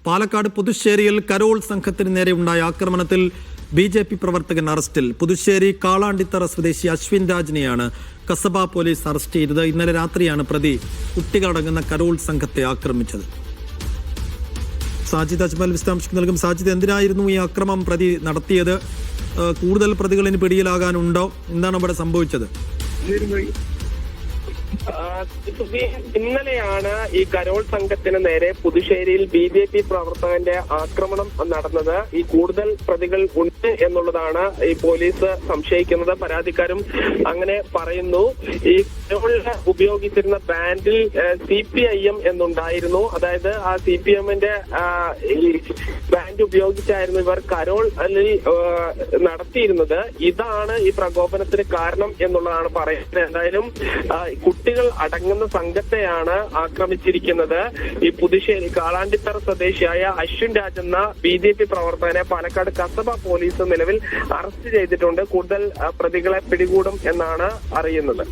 Palakkad പുതുശ്ശേരിയിൽ Carol സംഘത്തിന് നേരെ ഉണ്ടായ ആക്രമണത്തിൽ BJP പ്രവർത്തകൻ അറസ്റ്റിൽ. പുതുശ്ശേരി കാളാണ്ടിത്തറ സ്വദേശി അശ്വിൻ രാജിനെയാണ് കസബ പോലീസ് അറസ്റ്റ് ചെയ്തത്. ഇന്നലെ രാത്രിയാണ് പ്രതി കുട്ടികളടങ്ങുന്ന കരോൾ സംഘത്തെ ആക്രമിച്ചത്. സാജിദ് അജ്മൽ വിശദാംശം നൽകും. സാജിദ്, എന്തിനായിരുന്നു ഈ അക്രമം പ്രതി നടത്തിയത്? കൂടുതൽ പ്രതികളിന് പിടിയിലാകാനുണ്ടോ? എന്താണ് അവിടെ സംഭവിച്ചത്? ഇന്നലെയാണ് ഈ കരോൾ സംഘത്തിന് നേരെ പുതുശ്ശേരിയിൽ BJP പ്രവർത്തകന്റെ ആക്രമണം നടന്നത്. ഈ കൂടുതൽ പ്രതികൾ ഉണ്ട് എന്നുള്ളതാണ് ഈ പോലീസ് സംശയിക്കുന്നത്. പരാതിക്കാരും അങ്ങനെ പറയുന്നു. ഈ കരോളിൽ ഉപയോഗിച്ചിരുന്ന ബാൻഡിൽ CPIM എന്നുണ്ടായിരുന്നു. അതായത് ആ CPMന്റെ ഈ ബാൻഡ് ഉപയോഗിച്ചായിരുന്നു ഇവർ കരോളിൽ നടത്തിയിരുന്നത്. ഇതാണ് ഈ പ്രകോപനത്തിന് കാരണം എന്നുള്ളതാണ് പറയുന്നത്. എന്തായാലും കുട്ടികൾ അടങ്ങുന്ന സംഘത്തെയാണ് ആക്രമിച്ചിരിക്കുന്നത്. ഈ പുതുശ്ശേരി കാളാണ്ടിത്തറ സ്വദേശിയായ അശ്വിൻ രാജ് എന്ന BJP പ്രവർത്തകനെ പാലക്കാട് കസബ പോലീസ് നിലവിൽ അറസ്റ്റ് ചെയ്തിട്ടുണ്ട്. കൂടുതൽ പ്രതികളെ പിടികൂടും എന്നാണ് അറിയുന്നത്.